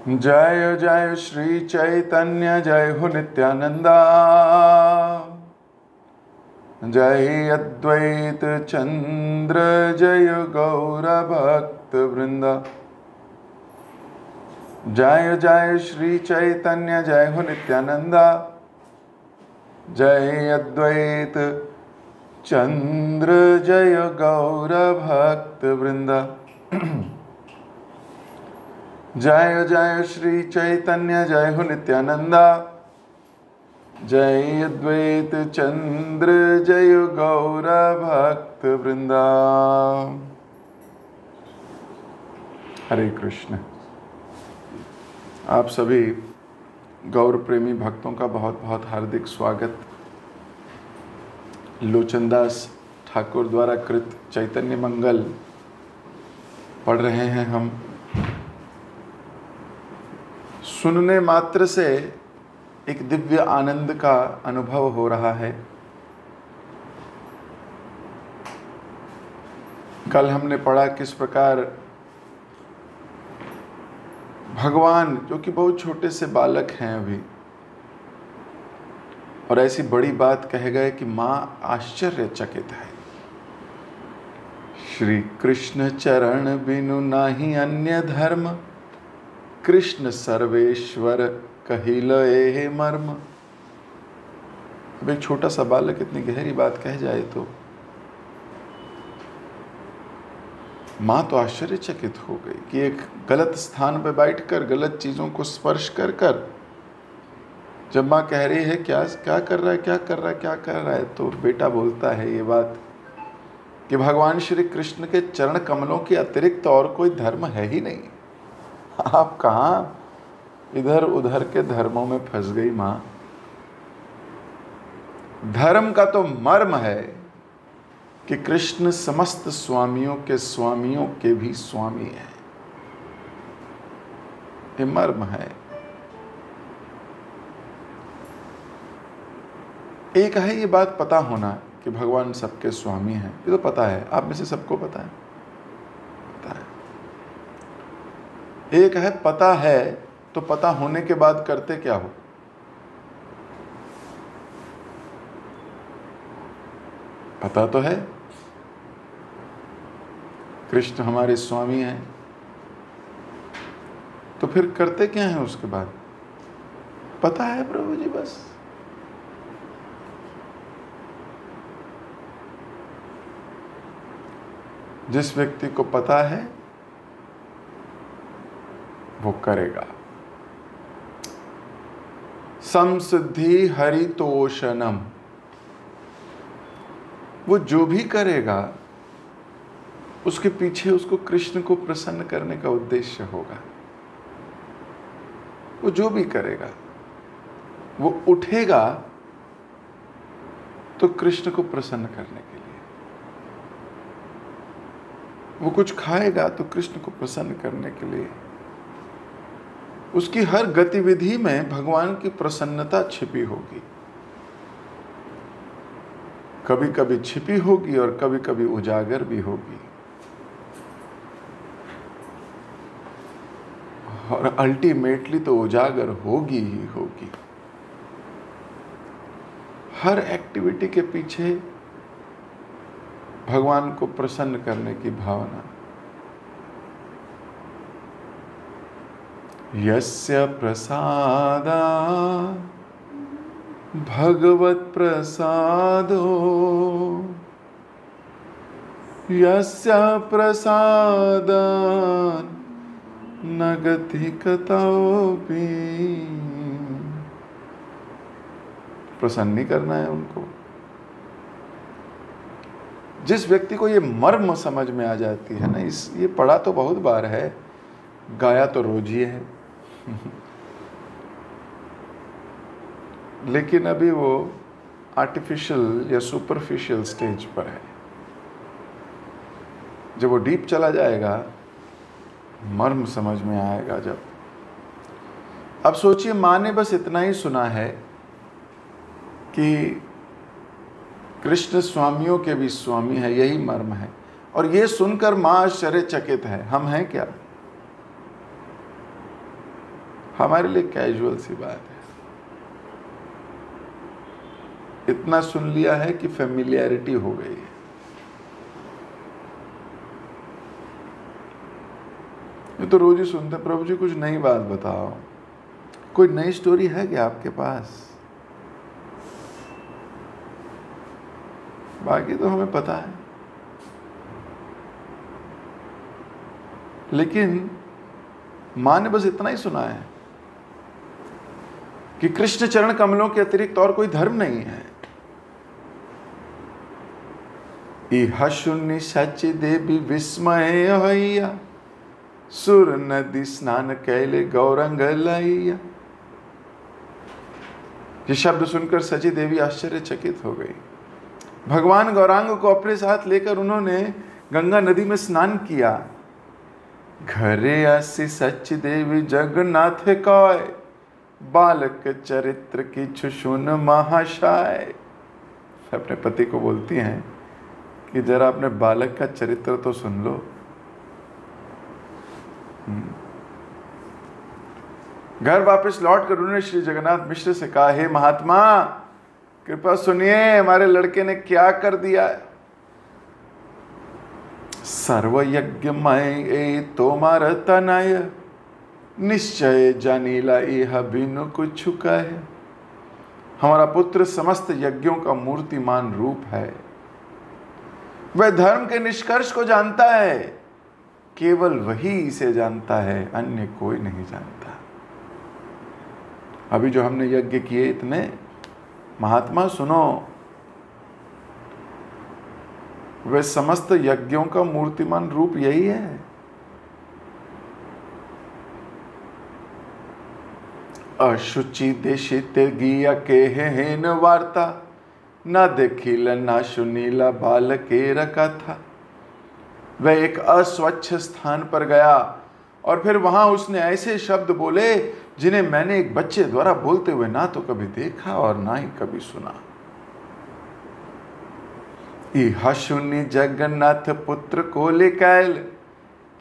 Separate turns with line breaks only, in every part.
जय जय श्री चैतन्य जय हो नित्यानंदा। जय अद्वैत चंद्र जय गौर भक्त वृंदा। जय जय श्री चैतन्य जय हो नित्यानंदा। जय अद्वैत चंद्र जय गौर भक्त वृंदा। जय जय श्री चैतन्य जय हो नित्यानंदा। जय अद्वैत चंद्र जय गौर भक्त वृंदा। हरे कृष्ण। आप सभी गौर प्रेमी भक्तों का बहुत बहुत हार्दिक स्वागत। लोचनदास ठाकुर द्वारा कृत चैतन्य मंगल पढ़ रहे हैं हम। सुनने मात्र से एक दिव्य आनंद का अनुभव हो रहा है। कल हमने पढ़ा किस प्रकार भगवान, जो कि बहुत छोटे से बालक हैं अभी, और ऐसी बड़ी बात कह गए कि मां आश्चर्यचकित है। श्री कृष्ण चरण बिनु नाही अन्य धर्म, कृष्ण सर्वेश्वर कहिल ए मर्म। अब एक छोटा सा बालक इतनी गहरी बात कह जाए तो माँ तो आश्चर्यचकित हो गई कि एक गलत स्थान पर बैठकर गलत चीजों को स्पर्श कर कर जब माँ कह रही है क्या क्या कर रहा है, क्या कर रहा है, क्या कर रहा है, तो बेटा बोलता है ये बात कि भगवान श्री कृष्ण के चरण कमलों के अतिरिक्त और कोई धर्म है ही नहीं। आप कहाँ इधर उधर के धर्मों में फंस गई मां। धर्म का तो मर्म है कि कृष्ण समस्त स्वामियों के भी स्वामी है। ये मर्म है। एक है ये बात पता होना कि भगवान सबके स्वामी हैं, ये तो पता है, आप में से सबको पता है। एक है पता है, तो पता होने के बाद करते क्या हो। पता तो है कृष्ण हमारे स्वामी हैं, तो फिर करते क्या है उसके बाद। पता है प्रभु जी, बस जिस व्यक्ति को पता है वो करेगा। समसिद्धि हरितोषणम, वो जो भी करेगा उसके पीछे उसको कृष्ण को प्रसन्न करने का उद्देश्य होगा। वो जो भी करेगा, वो उठेगा तो कृष्ण को प्रसन्न करने के लिए, वो कुछ खाएगा तो कृष्ण को प्रसन्न करने के लिए। उसकी हर गतिविधि में भगवान की प्रसन्नता छिपी होगी। कभी कभी छिपी होगी और कभी कभी उजागर भी होगी, और अल्टीमेटली तो उजागर होगी ही होगी। हर एक्टिविटी के पीछे भगवान को प्रसन्न करने की भावना। यस्य प्रसादा भगवत प्रसादो, यस्य प्रसादान् न गति कतोपि। प्रसन्न नहीं करना है उनको। जिस व्यक्ति को ये मर्म समझ में आ जाती है ना, ये पढ़ा तो बहुत बार है, गाया तो रोज ही है, लेकिन अभी वो आर्टिफिशियल या सुपरफिशियल स्टेज पर है। जब वो डीप चला जाएगा, मर्म समझ में आएगा। जब अब सोचिए, माँ ने बस इतना ही सुना है कि कृष्ण स्वामियों के भी स्वामी है, यही मर्म है, और ये सुनकर माँ आश्चर्यचकित है। हम हैं क्या? हमारे लिए कैजुअल सी बात है। इतना सुन लिया है कि फेमिलियरिटी हो गई है। ये तो रोज ही सुनते, प्रभु जी कुछ नई बात बताओ, कोई नई स्टोरी है क्या आपके पास? बाकी तो हमें पता है, लेकिन मां ने बस इतना ही सुना है कि कृष्ण चरण कमलों के अतिरिक्त और कोई धर्म नहीं है। इह शून्य सच देवी विस्मय होइया, सुर नदी स्नान कैले गौरंग लैया। ये शब्द सुनकर सची देवी आश्चर्यचकित हो गई। भगवान गौरांग को अपने साथ लेकर उन्होंने गंगा नदी में स्नान किया। घरे आसी सच देवी जगन्नाथ कौय, बालक चरित्र की छुशुन महाशाय। अपने पति को बोलती हैं कि जरा अपने बालक का चरित्र तो सुन लो। घर वापस लौटकर उन्होंने श्री जगन्नाथ मिश्र से कहा, हे महात्मा कृपा सुनिए, हमारे लड़के ने क्या कर दिया है। सर्वयज्ञमय तोमार तनय, निश्चय जानीला यह बिनु कुछ कहे। हमारा पुत्र समस्त यज्ञों का मूर्तिमान रूप है। वह धर्म के निष्कर्ष को जानता है, केवल वही इसे जानता है, अन्य कोई नहीं जानता। अभी जो हमने यज्ञ किए इतने, महात्मा सुनो, वह समस्त यज्ञों का मूर्तिमान रूप यही है। अशुचि देशित गिया के हेन वार्ता, न देखिल न सुनीला बालकेर कथा। वह एक अस्वच्छ स्थान पर गया और फिर वहां उसने ऐसे शब्द बोले जिन्हें मैंने एक बच्चे द्वारा बोलते हुए ना तो कभी देखा और ना ही कभी सुना। इह शून्य जगन्नाथ पुत्र को लेकैल,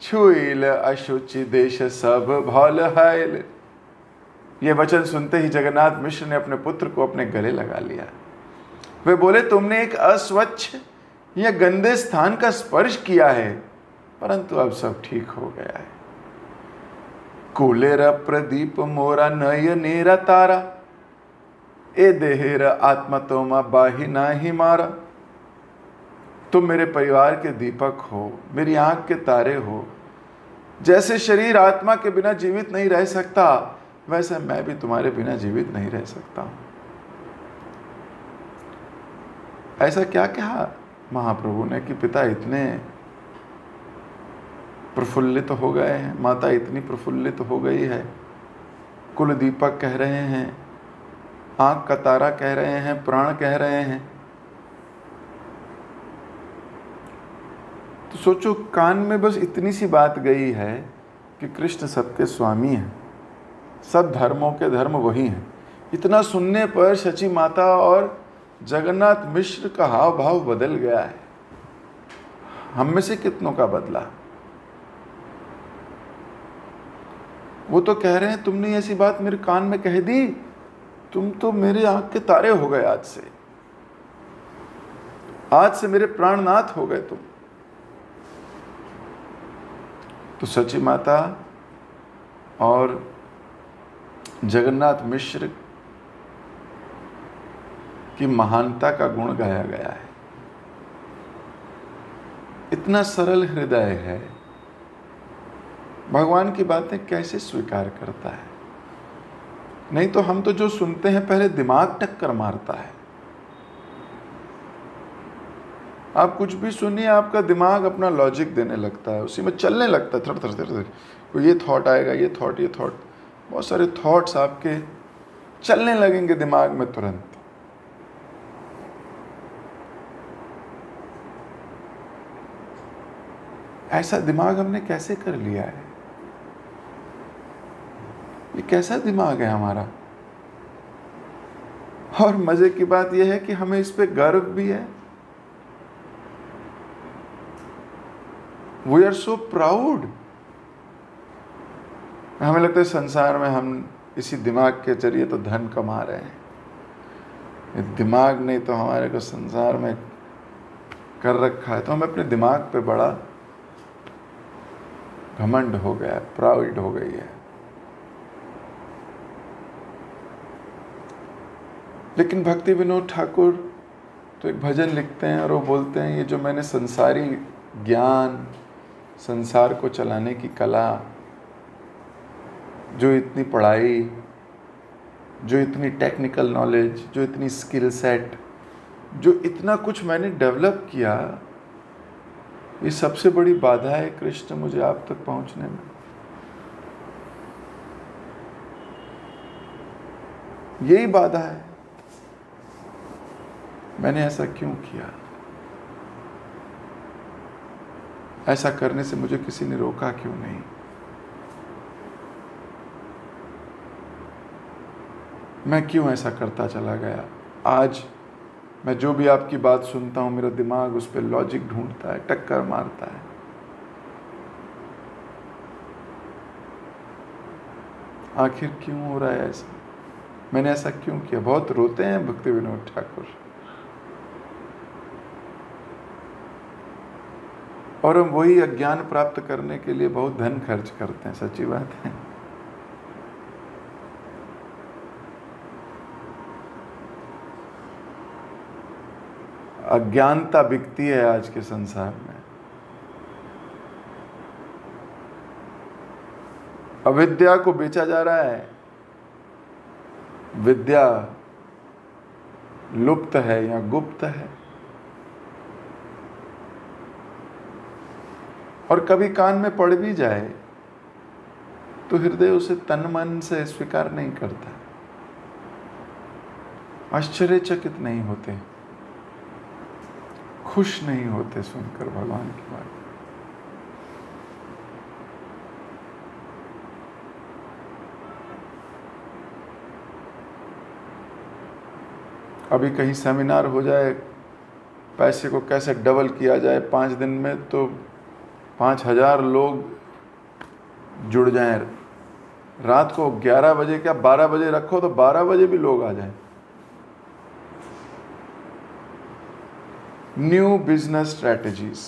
छुईल अशुचि देश सब भौल हैल। ये वचन सुनते ही जगन्नाथ मिश्र ने अपने पुत्र को अपने गले लगा लिया। वे बोले, तुमने एक अस्वच्छ या गंदे स्थान का स्पर्श किया है, परंतु अब सब ठीक हो गया है। कुलेर प्रदीप मोरा नयनेरा तारा, ए देहेर आत्मा तोमा बाही नाही मारा। तुम मेरे परिवार के दीपक हो, मेरी आंख के तारे हो। जैसे शरीर आत्मा के बिना जीवित नहीं रह सकता, वैसे मैं भी तुम्हारे बिना जीवित नहीं रह सकता हूं। ऐसा क्या कहा महाप्रभु ने कि पिता इतने प्रफुल्लित हो गए हैं, माता इतनी प्रफुल्लित हो गई है, कुल दीपक कह रहे हैं, आंख का तारा कह रहे हैं, प्राण कह रहे हैं। तो सोचो, कान में बस इतनी सी बात गई है कि कृष्ण सबके स्वामी हैं, सब धर्मों के धर्म वही हैं। इतना सुनने पर शची माता और जगन्नाथ मिश्र का हाव भाव बदल गया है। हम में से कितनों का बदला? वो तो कह रहे हैं, तुमने ऐसी बात मेरे कान में कह दी, तुम तो मेरे आंख के तारे हो गए। आज से मेरे प्राणनाथ हो गए तुम। तो सची माता और जगन्नाथ मिश्र की महानता का गुण गाया गया है। इतना सरल हृदय है, भगवान की बातें कैसे स्वीकार करता है। नहीं तो हम तो जो सुनते हैं पहले दिमाग टक्कर मारता है। आप कुछ भी सुनिए, आपका दिमाग अपना लॉजिक देने लगता है, उसी में चलने लगता है, थर थर थर थर। कोई ये थॉट आएगा, ये थॉट, बहुत सारे थॉट्स आपके चलने लगेंगे दिमाग में तुरंत। ऐसा दिमाग हमने कैसे कर लिया है? ये कैसा दिमाग है हमारा? और मजे की बात यह है कि हमें इस पे गर्व भी है। वी आर सो प्राउड हमें लगता है संसार में हम इसी दिमाग के जरिए तो धन कमा रहे हैं, ये दिमाग नहीं तो हमारे को संसार में कर रखा है। तो हमें अपने दिमाग पे बड़ा घमंड हो गया, प्राउड हो गई है। लेकिन भक्ति विनोद ठाकुर तो एक भजन लिखते हैं और वो बोलते हैं, ये जो मैंने संसारी ज्ञान, संसार को चलाने की कला, जो इतनी पढ़ाई, जो इतनी टेक्निकल नॉलेज, जो इतनी स्किल सेट, जो इतना कुछ मैंने डेवलप किया, ये सबसे बड़ी बाधा है कृष्ण मुझे आप तक पहुंचने में। यही बाधा है। मैंने ऐसा क्यों किया? ऐसा करने से मुझे किसी ने रोका क्यों नहीं? मैं क्यों ऐसा करता चला गया? आज मैं जो भी आपकी बात सुनता हूं, मेरा दिमाग उस पर लॉजिक ढूंढता है, टक्कर मारता है। आखिर क्यों हो रहा है ऐसा? मैंने ऐसा क्यों किया? बहुत रोते हैं भक्ति विनोद ठाकुर, और हम वही अज्ञान प्राप्त करने के लिए बहुत धन खर्च करते हैं। सच्ची बात है। अज्ञानता बिकती है आज के संसार में। अविद्या को बेचा जा रहा है। विद्या लुप्त है या गुप्त है। और कभी कान में पड़ भी जाए तो हृदय उसे तन मन से स्वीकार नहीं करता, आश्चर्यचकित नहीं होते, खुश नहीं होते सुनकर भगवान की बात। अभी कहीं सेमिनार हो जाए, पैसे को कैसे डबल किया जाए 5 दिन में, तो 5000 लोग जुड़ जाएं। रात को 11 बजे क्या 12 बजे रखो तो 12 बजे भी लोग आ जाएं। New business strategies.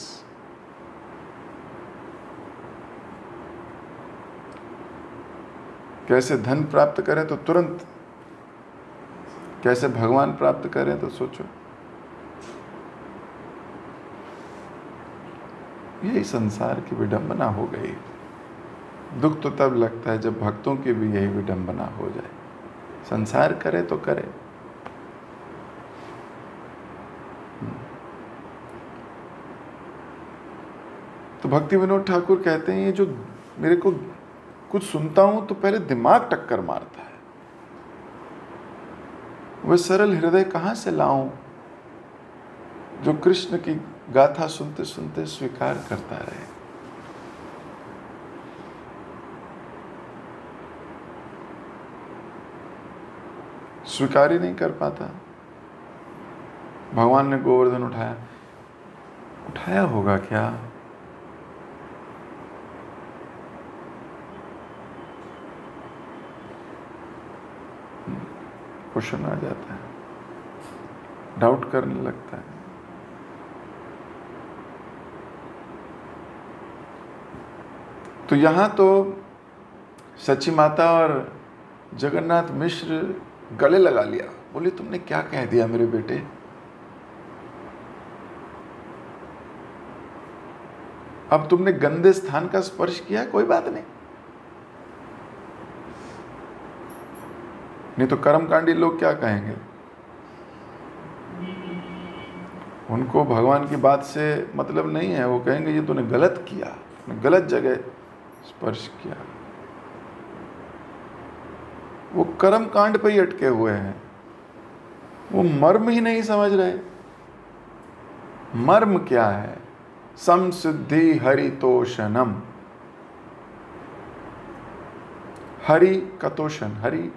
कैसे धन प्राप्त करें तो तुरंत, कैसे भगवान प्राप्त करें तो सोचो। यही संसार की विडंबना हो गई। दुख तो तब लगता है जब भक्तों की भी यही विडंबना हो जाए। संसार करे तो करे। तो भक्ति विनोद ठाकुर कहते हैं, ये जो मेरे को कुछ सुनता हूं तो पहले दिमाग टक्कर मारता है। वह सरल हृदय कहां से लाऊं जो कृष्ण की गाथा सुनते सुनते स्वीकार करता रहे। स्वीकार ही नहीं कर पाता। भगवान ने गोवर्धन उठाया होगा क्या? क्वेश्चन आ जाता है, डाउट करने लगता है। तो यहाँ तो सची माता और जगन्नाथ मिश्र गले लगा लिया, बोले तुमने क्या कह दिया मेरे बेटे? अब तुमने गंदे स्थान का स्पर्श किया, कोई बात नहीं। नहीं तो कर्मकांडी लोग क्या कहेंगे? उनको भगवान की बात से मतलब नहीं है। वो कहेंगे ये तूने गलत किया, गलत जगह स्पर्श किया। वो कर्म कांड पे ही अटके हुए हैं। वो मर्म ही नहीं समझ रहे। मर्म क्या है? समसिद्धि हरितोषणम। हरि कतोषण, हरि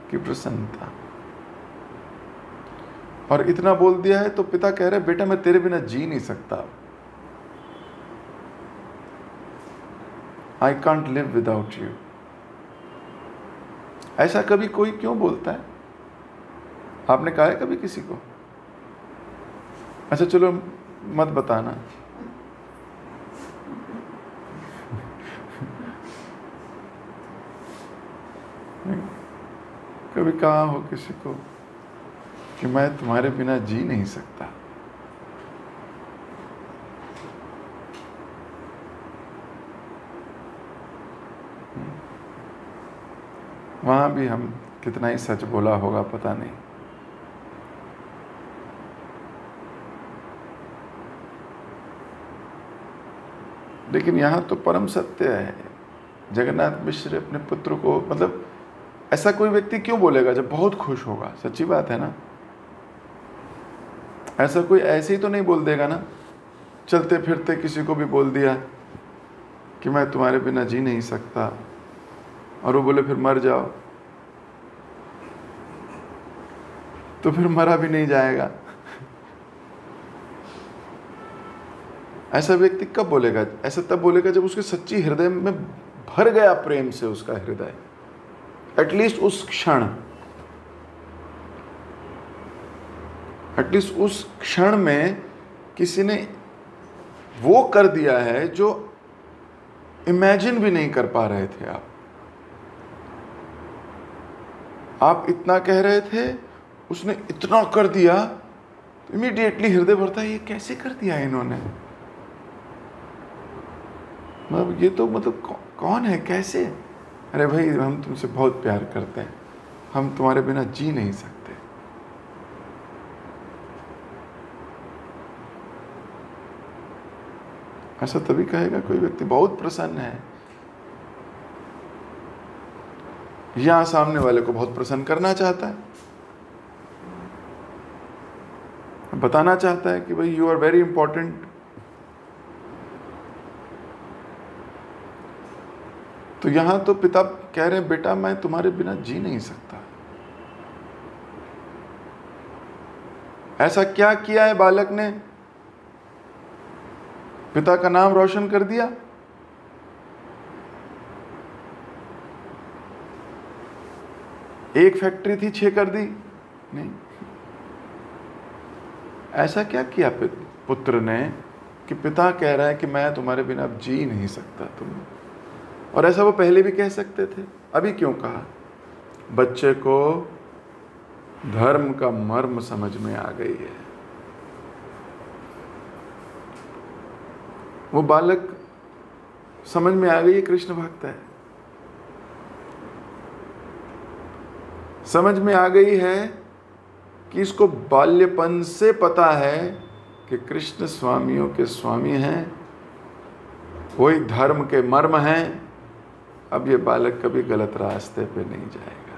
की प्रसन्नता। और इतना बोल दिया है तो पिता कह रहे बेटा मैं तेरे बिना जी नहीं सकता। I can't live without you. ऐसा कभी कोई क्यों बोलता है? आपने कहा है कभी किसी को? अच्छा चलो मत बताना। कभी कहा हो किसी को कि मैं तुम्हारे बिना जी नहीं सकता? वहां भी हम कितना ही सच बोला होगा पता नहीं। लेकिन यहाँ तो परम सत्य है। जगन्नाथ मिश्र अपने पुत्र को, मतलब ऐसा कोई व्यक्ति क्यों बोलेगा जब बहुत खुश होगा? सच्ची बात है ना। ऐसा कोई ऐसे ही तो नहीं बोल देगा ना, चलते फिरते किसी को भी बोल दिया कि मैं तुम्हारे बिना जी नहीं सकता, और वो बोले फिर मर जाओ, तो फिर मरा भी नहीं जाएगा। ऐसा व्यक्ति कब बोलेगा? ऐसा तब बोलेगा जब उसके सच्ची हृदय में भर गया प्रेम से उसका हृदय, एटलीस्ट उस क्षण, एटलीस्ट उस क्षण में किसी ने वो कर दिया है जो इमेजिन भी नहीं कर पा रहे थे आप इतना कह रहे थे, उसने इतना कर दिया, तो इमीडिएटली हृदय भरता है, ये कैसे कर दिया इन्होंने? मतलब ये तो मतलब कौन है, कैसे? अरे भाई हम तुमसे बहुत प्यार करते हैं, हम तुम्हारे बिना जी नहीं सकते। ऐसा तभी कहेगा कोई व्यक्ति बहुत प्रसन्न है, या सामने वाले को बहुत प्रसन्न करना चाहता है, बताना चाहता है कि भाई यू आर वेरी इंपॉर्टेंट। तो यहां तो पिता कह रहे हैं बेटा मैं तुम्हारे बिना जी नहीं सकता। ऐसा क्या किया है बालक ने? पिता का नाम रोशन कर दिया? एक फैक्ट्री थी 6 कर दी? नहीं। ऐसा क्या किया पुत्र ने कि पिता कह रहा है कि मैं तुम्हारे बिना अब जी नहीं सकता तुम? और ऐसा वो पहले भी कह सकते थे, अभी क्यों कहा? बच्चे को धर्म का मर्म समझ में आ गई है। वो बालक समझ में आ गई है कृष्ण भक्त है, समझ में आ गई है कि इसको बाल्यपन से पता है कि कृष्ण स्वामियों के स्वामी हैं, वही धर्म के मर्म हैं। अब ये बालक कभी गलत रास्ते पे नहीं जाएगा।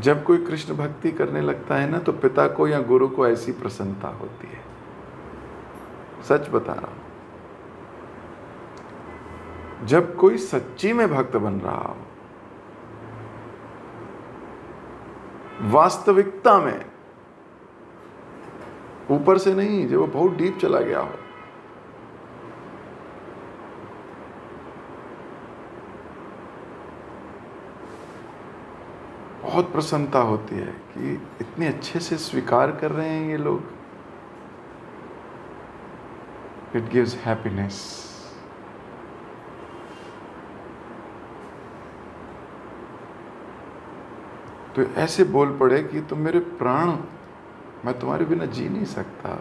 जब कोई कृष्ण भक्ति करने लगता है ना, तो पिता को या गुरु को ऐसी प्रसन्नता होती है, सच बता रहा हूं। जब कोई सच्ची में भक्त बन रहा हो, वास्तविकता में, ऊपर से नहीं, जब वो बहुत डीप चला गया हो, बहुत प्रसन्नता होती है कि इतने अच्छे से स्वीकार कर रहे हैं ये लोग। It gives happiness. तो ऐसे बोल पड़े कि तुम मेरे प्राण, मैं तुम्हारे बिना जी नहीं सकता।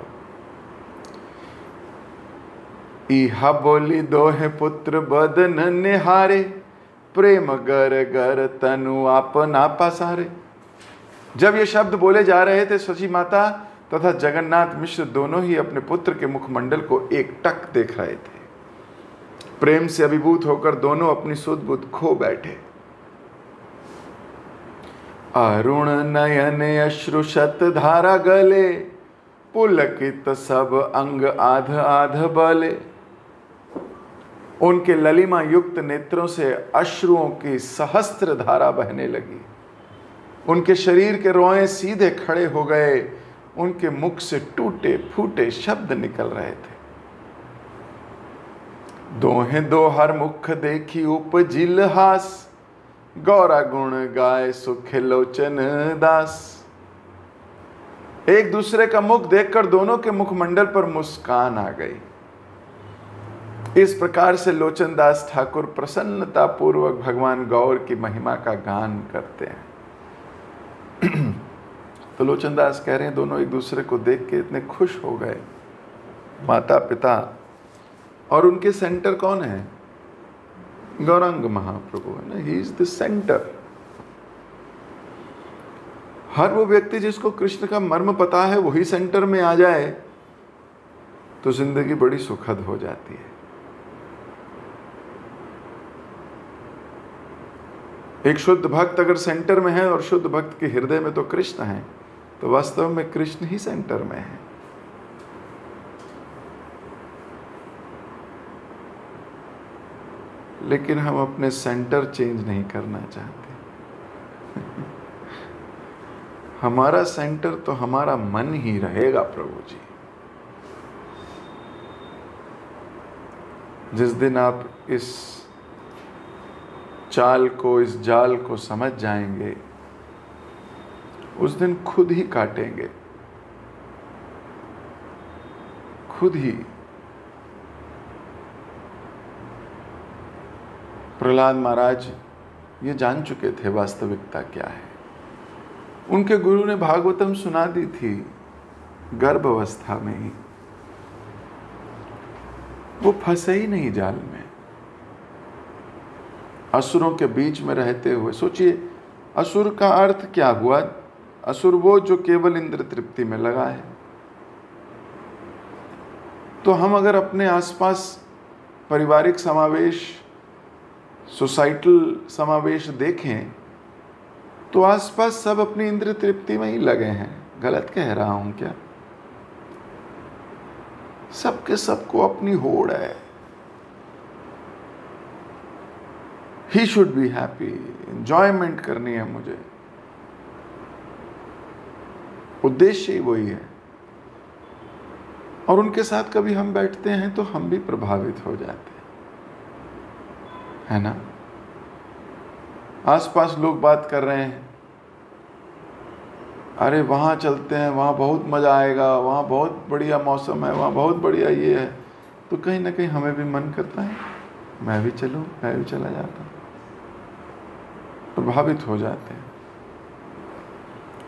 इहा बोली दोहे पुत्र बदन निहारे, प्रेम गर गर तनु आपना पसारे। जब ये शब्द बोले जा रहे थे, शची माता तथा जगन्नाथ मिश्र दोनों ही अपने पुत्र के मुखमंडल को एकटक देख रहे थे। प्रेम से अभिभूत होकर दोनों अपनी सुध बुध खो बैठे। अरुण नयन अश्रु शत धारा गले, पुलकित सब अंग आध आध बले। उनके ललिमा युक्त नेत्रों से अश्रुओं की सहस्त्र धारा बहने लगी। उनके शरीर के रोए सीधे खड़े हो गए। उनके मुख से टूटे फूटे शब्द निकल रहे थे। दोहे दो हर मुख देखी उपजिल हास, गौरा गुण गाय सुख लोचन दास। एक दूसरे का मुख देखकर दोनों के मुखमंडल पर मुस्कान आ गई। इस प्रकार से लोचन दास ठाकुर प्रसन्नता पूर्वक भगवान गौर की महिमा का गान करते हैं। तो लोचन दास कह रहे हैं दोनों एक दूसरे को देख के इतने खुश हो गए, माता पिता, और उनके सेंटर कौन है? गौरांग महाप्रभु है ना, ही इज द सेंटर। हर वो व्यक्ति जिसको कृष्ण का मर्म पता है वही सेंटर में आ जाए तो जिंदगी बड़ी सुखद हो जाती है। एक शुद्ध भक्त अगर सेंटर में है और शुद्ध भक्त के हृदय में तो कृष्ण है, तो वास्तव में कृष्ण ही सेंटर में है। लेकिन हम अपने सेंटर चेंज नहीं करना चाहते। हमारा सेंटर तो हमारा मन ही रहेगा प्रभु जी। जिस दिन आप इस चाल को, इस जाल को समझ जाएंगे, उस दिन खुद ही काटेंगे, खुद ही। प्रहलाद महाराज ये जान चुके थे वास्तविकता क्या है। उनके गुरु ने भागवतम सुना दी थी गर्भ अवस्था में ही। वो फंसे ही नहीं जाल में। असुरों के बीच में रहते हुए, सोचिए असुर का अर्थ क्या हुआ? असुर वो जो केवल इंद्र तृप्ति में लगा है। तो हम अगर अपने आसपास पारिवारिक समावेश, सोसाइटल समावेश देखें तो आसपास सब अपनी इंद्र तृप्ति में ही लगे हैं। गलत कह रहा हूं क्या? सबके सबको अपनी होड़ है। He should be happy, enjoyment करनी है मुझे, उद्देश्य ही वही है। और उनके साथ कभी हम बैठते हैं तो हम भी प्रभावित हो जाते हैं, है ना? आसपास लोग बात कर रहे हैं, अरे वहाँ चलते हैं, वहाँ बहुत मज़ा आएगा, वहाँ बहुत बढ़िया मौसम है, वहाँ बहुत बढ़िया ये है, तो कहीं ना कहीं हमें भी मन करता है मैं भी चलूँ, मैं भी चला जाता हूँ। प्रभावित हो जाते हैं।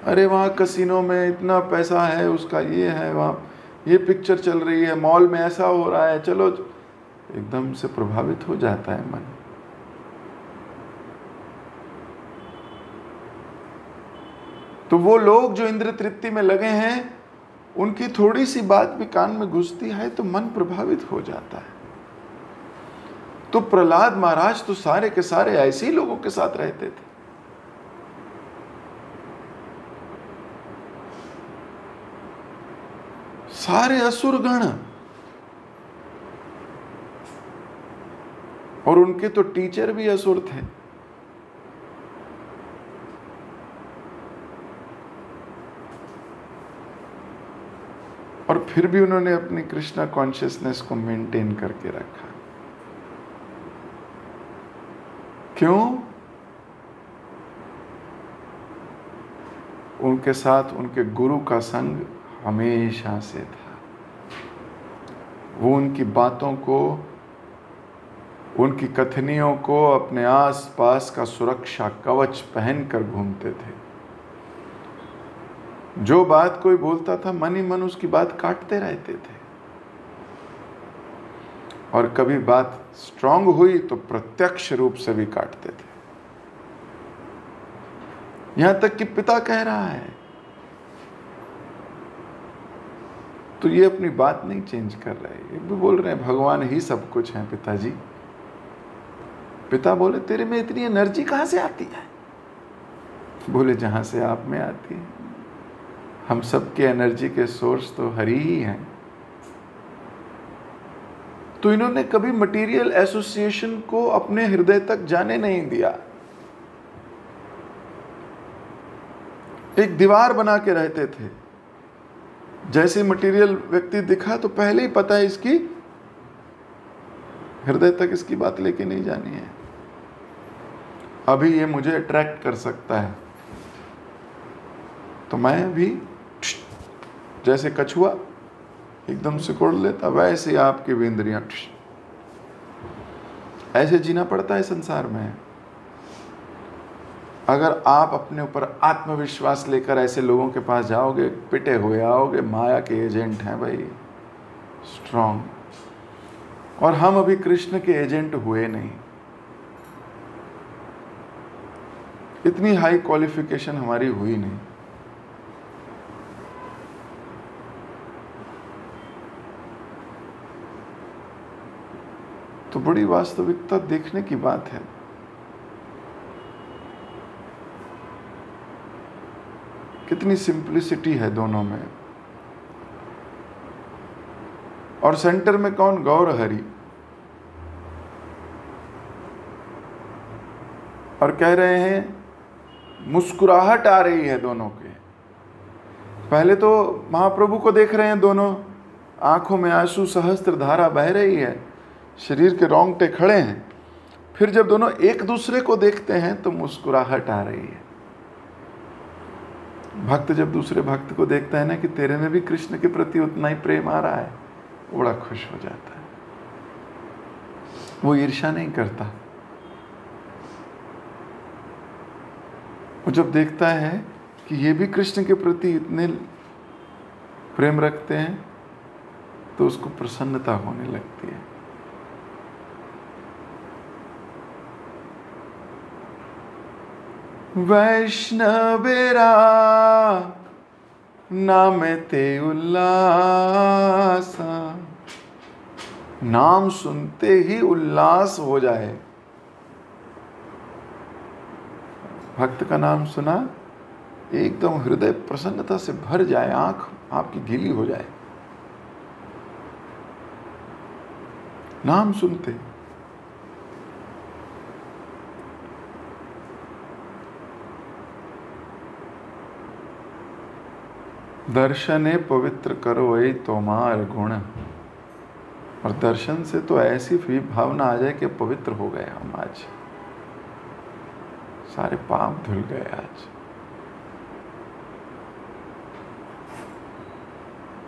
अरे वहाँ कसिनो में इतना पैसा है, उसका ये है, वहाँ ये पिक्चर चल रही है, मॉल में ऐसा हो रहा है, चलो, एकदम से प्रभावित हो जाता है मन। तो वो लोग जो इंद्र तृप्ति में लगे हैं, उनकी थोड़ी सी बात भी कान में घुसती है तो मन प्रभावित हो जाता है। तो प्रहलाद महाराज तो सारे के सारे ऐसे ही लोगों के साथ रहते थे। सारे असुरगण, और उनके तो टीचर भी असुर थे। और फिर भी उन्होंने अपनी कृष्णा कॉन्शियसनेस को मेंटेन करके रखा। क्यों? उनके साथ उनके गुरु का संग हमेशा से था। वो उनकी बातों को, उनकी कथनियों को अपने आस पास का सुरक्षा कवच पहनकर घूमते थे। जो बात कोई बोलता था, मन ही मन उसकी बात काटते रहते थे। और कभी बात स्ट्रांग हुई तो प्रत्यक्ष रूप से भी काटते थे। यहां तक कि पिता कह रहा है तो ये अपनी बात नहीं चेंज कर रहे, ये भी बोल रहे हैं भगवान ही सब कुछ है पिताजी। पिता बोले तेरे में इतनी एनर्जी कहां से आती है? बोले जहां से आप में आती है। हम सबके एनर्जी के सोर्स तो हरि ही हैं। तो इन्होंने कभी मटेरियल एसोसिएशन को अपने हृदय तक जाने नहीं दिया। एक दीवार बना के रहते थे। जैसे मटेरियल व्यक्ति दिखा तो पहले ही पता है इसकी हृदय तक इसकी बात लेके नहीं जानी है। अभी ये मुझे अट्रैक्ट कर सकता है, तो मैं भी जैसे कछुआ एकदम सिकोड़ लेता, वैसे ही आपकी भी इंद्रियां, ऐसे जीना पड़ता है संसार में। अगर आप अपने ऊपर आत्मविश्वास लेकर ऐसे लोगों के पास जाओगे, पिटे हुए आओगे, माया के एजेंट हैं भाई, स्ट्रॉन्ग। और हम अभी कृष्ण के एजेंट हुए नहीं, इतनी हाई क्वालिफिकेशन हमारी हुई नहीं। तो बड़ी वास्तविकता देखने की बात है। कितनी सिंप्लिसिटी है दोनों में। और सेंटर में कौन? गौर हरि। और कह रहे हैं मुस्कुराहट आ रही है दोनों के। पहले तो महाप्रभु को देख रहे हैं दोनों, आंखों में आंसू सहस्त्र धारा बह रही है, शरीर के रोंगटे खड़े हैं। फिर जब दोनों एक दूसरे को देखते हैं तो मुस्कुराहट आ रही है। भक्त जब दूसरे भक्त को देखता है ना कि तेरे में भी कृष्ण के प्रति उतना ही प्रेम आ रहा है, वो बड़ा खुश हो जाता है। वो ईर्ष्या नहीं करता। वो जब देखता है कि ये भी कृष्ण के प्रति इतने प्रेम रखते हैं तो उसको प्रसन्नता होने लगती है। वैष्णवेरा नाम ते उल्लास, नाम सुनते ही उल्लास हो जाए। भक्त का नाम सुना, एकदम हृदय प्रसन्नता से भर जाए, आंख आपकी गीली हो जाए नाम सुनते। दर्शने पवित्र करो ऐ तोमार गुण। और दर्शन से तो ऐसी भी भावना आ जाए कि पवित्र हो गए हम आज, सारे पाप धुल गए आज।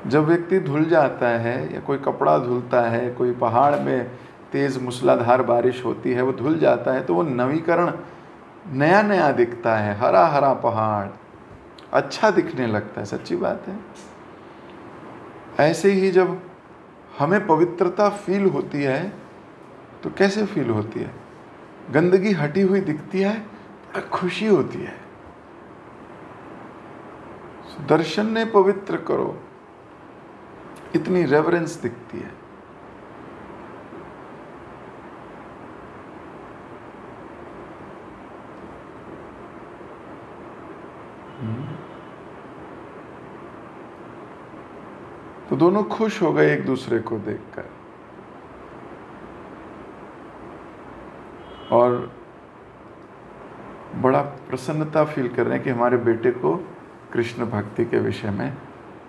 जब व्यक्ति धुल जाता है, या कोई कपड़ा धुलता है, कोई पहाड़ में तेज मूसलाधार बारिश होती है, वो धुल जाता है तो वो नवीकरण नया नया दिखता है। हरा हरा पहाड़ अच्छा दिखने लगता है। सच्ची बात है। ऐसे ही जब हमें पवित्रता फील होती है तो कैसे फील होती है? गंदगी हटी हुई दिखती है, खुशी होती है। दर्शन ने पवित्र करो, इतनी रेवरेंस दिखती है। तो दोनों खुश हो गए एक दूसरे को देखकर, और बड़ा प्रसन्नता फील कर रहे हैं कि हमारे बेटे को कृष्ण भक्ति के विषय में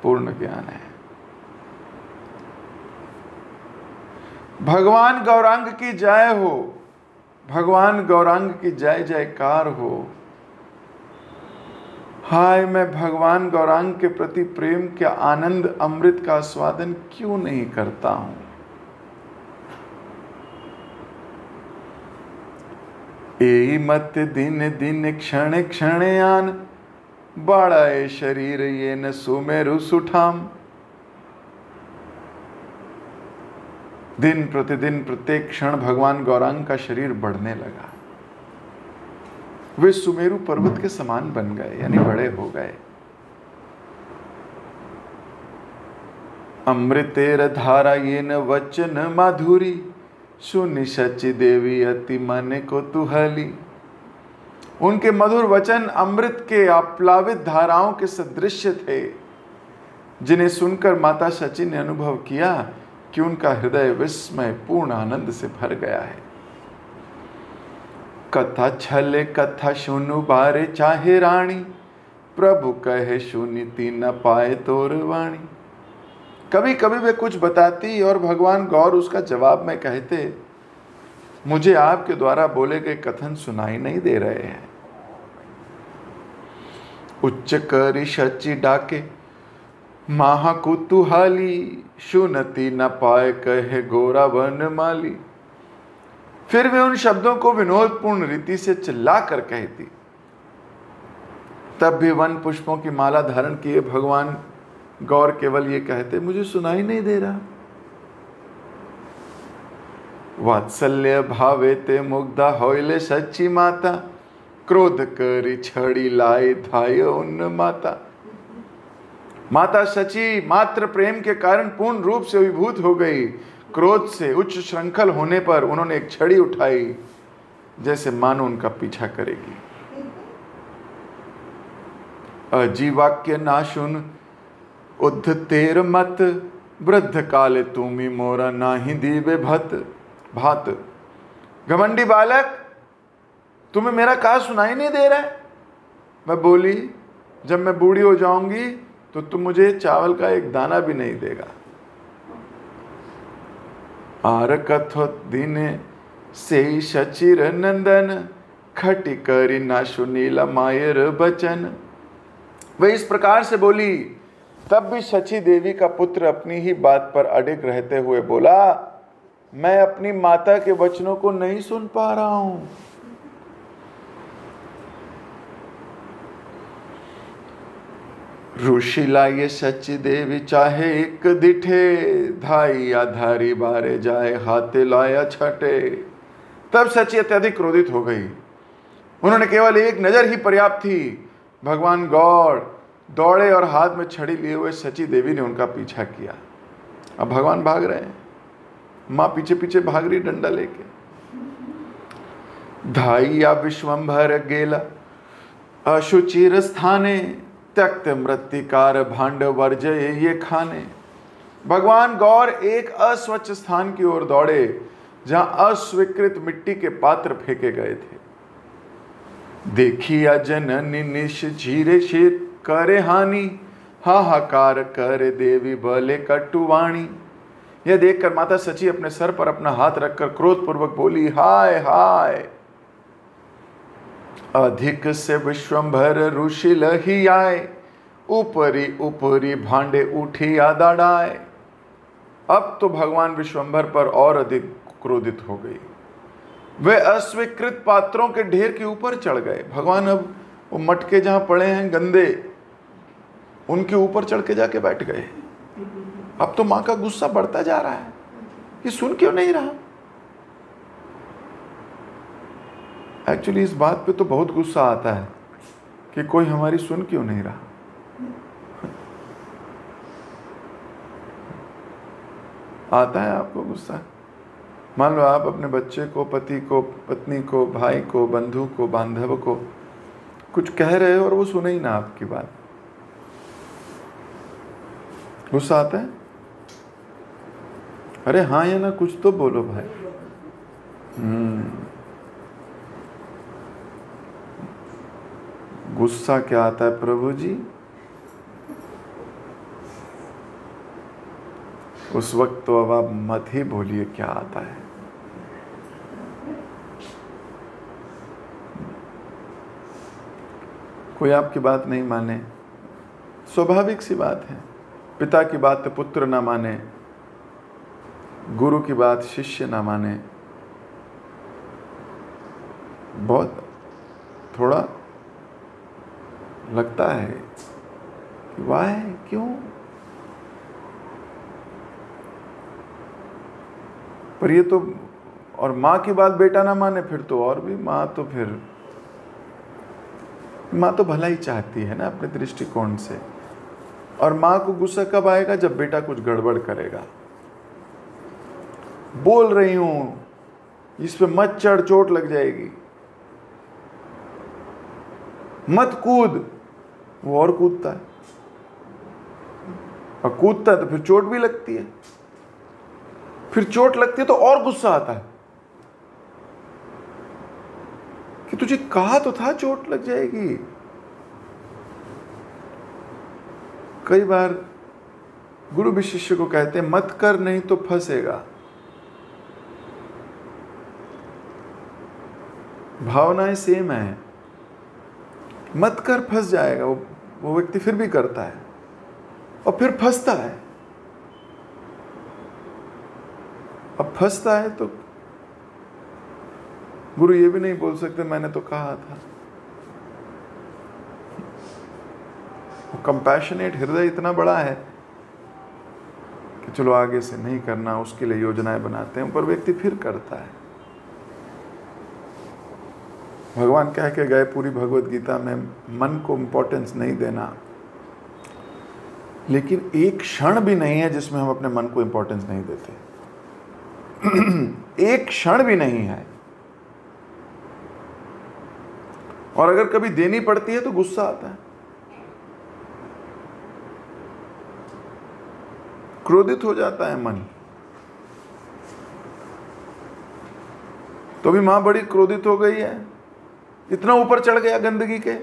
पूर्ण ज्ञान है। भगवान गौरांग की जय हो, भगवान गौरांग की जय जयकार हो। हाय, मैं भगवान गौरांग के प्रति प्रेम के आनंद अमृत का आस्वादन क्यों नहीं करता हूं? एई मत दिन दिन क्षण क्षण आन, बाड़ाए शरीर ये न सुमेरु सुठाम। दिन प्रतिदिन प्रत्येक क्षण भगवान गौरांग का शरीर बढ़ने लगा। वे सुमेरु पर्वत के समान बन गए, यानी बड़े हो गए। अमृतेर धारा ये न वचन माधुरी, सुनि सची देवी अति मन को तुहली। उनके मधुर वचन अमृत के आप्लावित धाराओं के सदृश थे, जिन्हें सुनकर माता सची ने अनुभव किया कि उनका हृदय विस्मय पूर्ण आनंद से भर गया है। कथा छले कथा सुनु बारे चाहे रानी, प्रभु कहे सुनीति न पाए तोर वाणी। कभी कभी वे कुछ बताती और भगवान गौर उसका जवाब में कहते मुझे आपके द्वारा बोले गए कथन सुनाई नहीं दे रहे हैं। उच्च करी शची डाके महा कुतूहली, सुनती न पाए कहे गोरा वन माली। फिर वे उन शब्दों को विनोदपूर्ण रीति से चिल्ला कर कहती। तब भी वन पुष्पों की माला धारण किए भगवान गौर केवल ये कहते, मुझे सुनाई नहीं दे रहा। वात्सल्य भावे ते मुग्धा होइले सच्ची माता, क्रोध करी छड़ी लाई धाय उन माता। माता सची मात्र प्रेम के कारण पूर्ण रूप से विभूत हो गई। क्रोध से उच्च श्रृंखल होने पर उन्होंने एक छड़ी उठाई, जैसे मानो उनका पीछा करेगी। अजीवाक्य नाशुन उद्ध तेर मत, वृद्ध काले तुमी मोरा नाही दीवे भत भात। घमंडी बालक, तुम्हें मेरा कहा सुनाई नहीं दे रहा है? मैं बोली, जब मैं बूढ़ी हो जाऊंगी तो तुम मुझे चावल का एक दाना भी नहीं देगा। आर कथो दिने से शचिर नंदन, खटी करी ना सुनीला मायर बचन। वह इस प्रकार से बोली। तब भी शची देवी का पुत्र अपनी ही बात पर अडिग रहते हुए बोला, मैं अपनी माता के वचनों को नहीं सुन पा रहा हूं। ऋषि लाइए सच्ची देवी चाहे एक दिठे, धाई या धारी बारे जाए हाथे लाया छठे। तब सची अत्यधिक क्रोधित हो गई। उन्होंने केवल एक नजर ही पर्याप्त थी। भगवान गौड़ दौड़े और हाथ में छड़ी लिए हुए सची देवी ने उनका पीछा किया। अब भगवान भाग रहे हैं, मां पीछे पीछे भाग रही डंडा लेके। धाई या विश्वंभर गेला अशुचिर स्थाने, त्यक्त मृत्तिकार भांड वर्जय ये खाने। भगवान गौर एक अस्वच्छ स्थान की ओर दौड़े जहां अस्वीकृत मिट्टी के पात्र फेंके गए थे। देखिया जननी निश झीरे शीर करे हानि, हाहाकार करे देवी बले कटुवाणी। यह देखकर माता सची अपने सर पर अपना हाथ रखकर क्रोधपूर्वक बोली, हाय हाय। अधिक से विश्वंभर ऋषि लही आए, ऊपरी ऊपरी भांडे उठी आदाड़ाए। अब तो भगवान विश्वंभर पर और अधिक क्रोधित हो गई। वे अस्वीकृत पात्रों के ढेर के ऊपर चढ़ गए। भगवान अब वो मटके जहां पड़े हैं गंदे, उनके ऊपर चढ़ के जाके बैठ गए। अब तो मां का गुस्सा बढ़ता जा रहा है, ये सुन क्यों नहीं रहा? एक्चुअली इस बात पे तो बहुत गुस्सा आता है कि कोई हमारी सुन क्यों नहीं रहा। आता है आपको गुस्सा? मान लो आप अपने बच्चे को, पति को, पत्नी को, भाई को, बंधु को, बांधव को कुछ कह रहे हो और वो सुने ही ना आपकी बात, गुस्सा आता है? अरे हाँ या ना कुछ तो बोलो भाई। गुस्सा क्या आता है प्रभु जी? उस वक्त तो अब आप मत ही बोलिए क्या आता है। कोई आपकी बात नहीं माने, स्वाभाविक सी बात है। पिता की बात तो पुत्र ना माने, गुरु की बात शिष्य ना माने, बहुत थोड़ा लगता है कि वाह क्यों। पर ये तो, और माँ की बात बेटा ना माने फिर तो और भी। माँ तो भला ही चाहती है ना अपने दृष्टिकोण से। और माँ को गुस्सा कब आएगा? जब बेटा कुछ गड़बड़ करेगा। बोल रही हूं इस पे मत चढ़, चोट लग जाएगी, मत कूद। वो और कूदता है, और कूदता है तो फिर चोट भी लगती है। फिर चोट लगती है तो और गुस्सा आता है कि तुझे कहा तो था चोट लग जाएगी। कई बार गुरु भी शिष्य को कहते हैं मत कर नहीं तो फंसेगा। भावनाएं सेम है, मत कर, फंस जाएगा। वो व्यक्ति फिर भी करता है और फिर फंसता है। अब फंसता है तो गुरु ये भी नहीं बोल सकते मैंने तो कहा था। वो कंपैशनेट हृदय इतना बड़ा है कि चलो आगे से नहीं करना, उसके लिए योजनाएं बनाते हैं, पर व्यक्ति फिर करता है। भगवान कह के गए पूरी भगवत गीता में, मन को इंपॉर्टेंस नहीं देना, लेकिन एक क्षण भी नहीं है जिसमें हम अपने मन को इंपॉर्टेंस नहीं देते। एक क्षण भी नहीं है। और अगर कभी देनी पड़ती है तो गुस्सा आता है, क्रोधित हो जाता है मन। तो भी मां बड़ी क्रोधित हो गई है, इतना ऊपर चढ़ गया गंदगी के।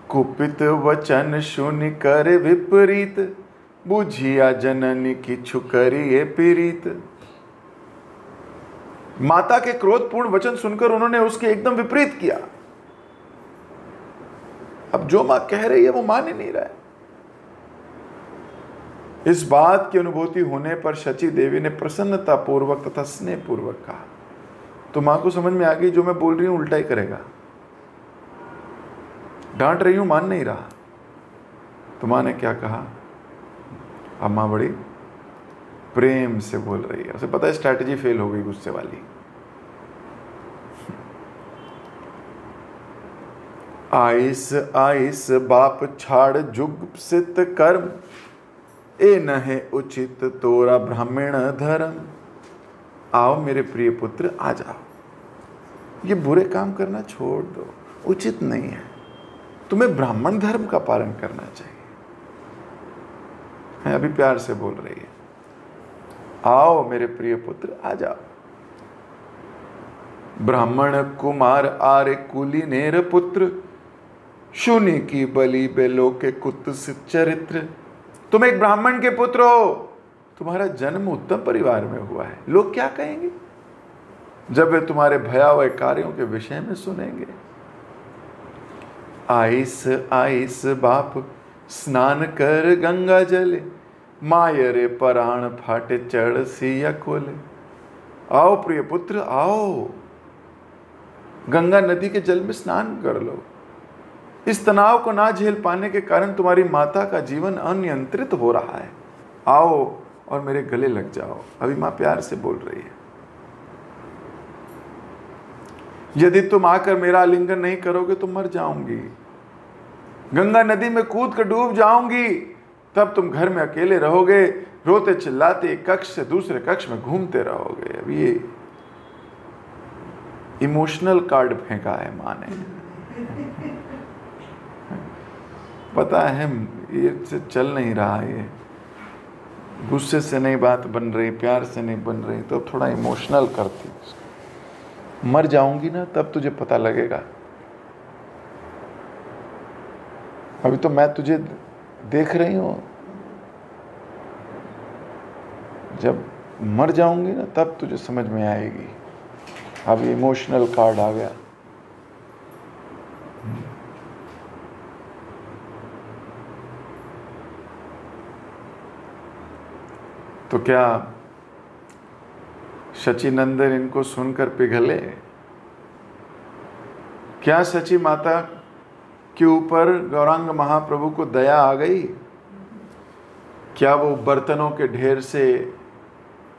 कुपित वचन सुनि कर विपरीत, बुझिया जननी किछु करिए पीड़ित। माता के क्रोधपूर्ण वचन सुनकर उन्होंने उसके एकदम विपरीत किया। अब जो मां कह रही है वो मान ही नहीं रहा है। इस बात की अनुभूति होने पर शची देवी ने प्रसन्नता पूर्वक तथा स्नेह पूर्वक कहा। तो मां को समझ में आ गई जो मैं बोल रही हूं उल्टा ही करेगा, डांट रही हूं मान नहीं रहा। तो मां ने क्या कहा, अब मां बड़ी प्रेम से बोल रही है, उसे पता है स्ट्रैटेजी फेल हो गई गुस्से वाली। आइस आइस बाप छाड़ जुग सित कर्म, ए नहे उचित तोरा ब्राह्मण धर्म। आओ मेरे प्रिय पुत्र आ जाओ, ये बुरे काम करना छोड़ दो, उचित नहीं है। तुम्हें ब्राह्मण धर्म का पालन करना चाहिए। अभी प्यार से बोल रही है, आओ मेरे प्रिय पुत्र आ जाओ। ब्राह्मण कुमार आर्य कुली नेर पुत्र, शून्य की बलि बेलो के कुत्सित चरित्र। तुम एक ब्राह्मण के पुत्र हो, तुम्हारा जन्म उत्तम परिवार में हुआ है। लोग क्या कहेंगे जब वे तुम्हारे भयावह कार्यों के विषय में सुनेंगे। आइस आइस बाप स्नान कर गंगा जले, मायरे पराण फाटे चढ़ सिया खोले। आओ प्रिय पुत्र आओ, गंगा नदी के जल में स्नान कर लो। इस तनाव को ना झेल पाने के कारण तुम्हारी माता का जीवन अनियंत्रित हो रहा है। आओ और मेरे गले लग जाओ। अभी मां प्यार से बोल रही है, यदि तुम आकर मेरा आलिंगन नहीं करोगे तो मर जाऊंगी, गंगा नदी में कूद कर डूब जाऊंगी। तब तुम घर में अकेले रहोगे, रोते चिल्लाते एक कक्ष से दूसरे कक्ष में घूमते रहोगे। अब ये इमोशनल कार्ड फेंका है मां ने। पता है ये से चल नहीं रहा, ये गुस्से से नहीं बात बन रही, प्यार से नहीं बन रही, तो थोड़ा इमोशनल करती। मर जाऊंगी ना तब तुझे पता लगेगा। अभी तो मैं तुझे देख रही हूं, जब मर जाऊंगी ना तब तुझे समझ में आएगी। अब इमोशनल कार्ड आ गया। तो क्या शची नंदन इनको सुनकर पिघले? क्या शची माता के ऊपर गौरांग महाप्रभु को दया आ गई? क्या वो बर्तनों के ढेर से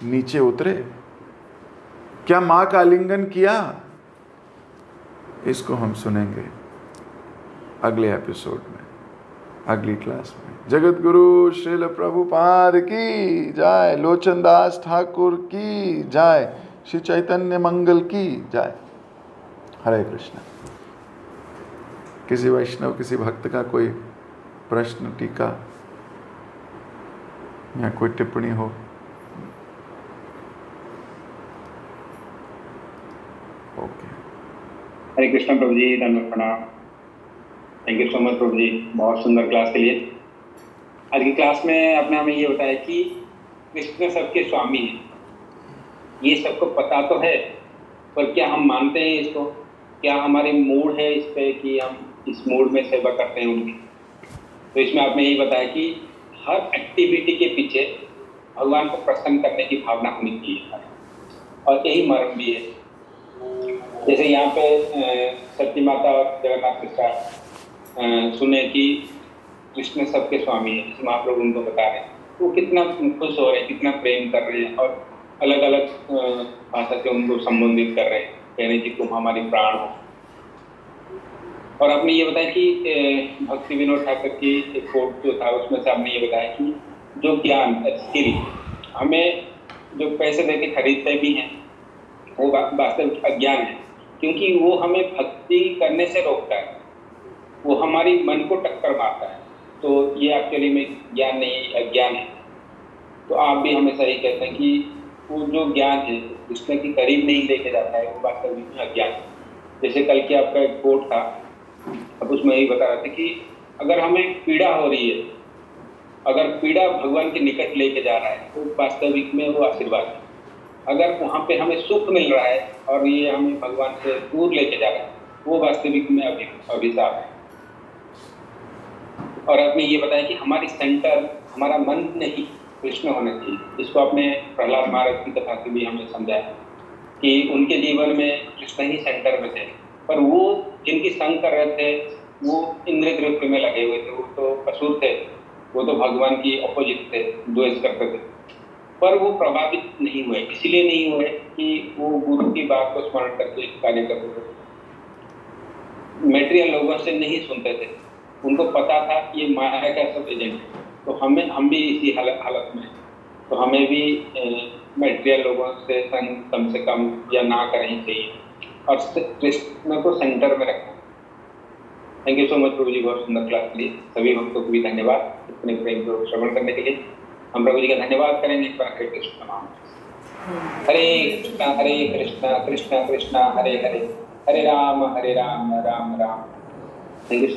नीचे उतरे? क्या मां का आलिंगन किया? इसको हम सुनेंगे अगले एपिसोड में, अगली क्लास में। जगत गुरु श्रील प्रभुपाद की जय, लोचन दास ठाकुर की जय, श्री चैतन्य मंगल की जय। हरे कृष्ण। किसी वैष्णव, किसी भक्त का कोई प्रश्न, टीका या कोई टिप्पणी हो? ओके।
हरे कृष्ण प्रभु जी, धन्यवाद, प्रणाम। थैंक यू सो मच प्रभु जी, बहुत सुंदर क्लास के लिए। आज की क्लास में आपने हमें ये बताया कि कृष्ण सबके स्वामी हैं। ये सबको पता तो है, पर क्या हम मानते हैं इसको? क्या हमारे मूड है इस पे कि हम इस मूड में सेवा करते हैं उनकी। तो इसमें आपने यही बताया कि हर एक्टिविटी के पीछे भगवान को प्रसन्न करने की भावना होनी चाहिए, और यही मर्म भी है। जैसे यहाँ पे सती माता और जगन्नाथ कृष्ण सुने कि कृष्ण सबके स्वामी है, जैसे महाप्रभु उनको बता रहे हैं, तो कितना खुश हो रहे हैं, कितना प्रेम कर रहे हैं, और अलग अलग भाषा से उनको संबोधित कर रहे हैं, कह रहे हैं कि तुम हमारी प्राण हो। और आपने ये बताया कि भक्ति विनोद ठाकुर की एक कोट जो था उसमें से आपने ये बताया कि जो ज्ञान स्किल हमें जो पैसे देके खरीदते भी हैं वो वास्तविक अज्ञान है, क्योंकि वो हमें भक्ति करने से रोकता है, वो हमारी मन को टक्कर मारता है। तो ये एक्चुअली में ज्ञान नहीं, अज्ञान है। तो आप भी हमेशा ही कहते हैं कि वो जो ज्ञान है कृष्ण के करीब नहीं लेके जाता है, वो वास्तविक में अज्ञान है। जैसे कल के आपका एक कोट था, अब उसमें यही बता रहे थे कि अगर हमें पीड़ा हो रही है, अगर पीड़ा भगवान के निकट लेके जा रहा है तो वास्तविक में वो आशीर्वाद है। अगर वहाँ पे हमें सुख मिल रहा है और ये हमें भगवान से दूर लेके जा रहा है, वो वास्तविक में अभिशाप है। और आपने ये बताया कि हमारी सेंटर हमारा मन नहीं कृष्ण होना चाहिए। इसको आपने प्रहलाद महाराज की कथा से भी हमें समझाया कि उनके जीवन में कृष्ण ही सेंटर में थे, पर वो जिनकी संग कर रहे थे वो इंद्रद्रुप में लगे हुए थे, वो तो असुर थे, वो तो भगवान की अपोजिट थे, द्वेष करते थे, पर वो प्रभावित नहीं हुए। इसलिए नहीं हुए कि वो गुरु की बात को स्मरण करके कार्य करते थे, मेटेरियल लोगों से नहीं सुनते थे, उनको पता था कि ये माया का सब एजेंट है। तो हम भी इसी हालत में, तो हमें भी मेटेरियल लोगों से संग कम से कम या ना करनी चाहिए और कृष्ण को सेंटर में रखना। थैंक यू सो मच प्रभु जी, बहुत सुंदर क्लास के लिए। सभी भक्तों को भी धन्यवाद इतने प्रेम को श्रवण करने के लिए। हम प्रभु जी का धन्यवाद करेंगे। हरे कृष्ण नाम, हरे कृष्ण कृष्ण कृष्ण हरे हरे, हरे राम राम राम। Thank you.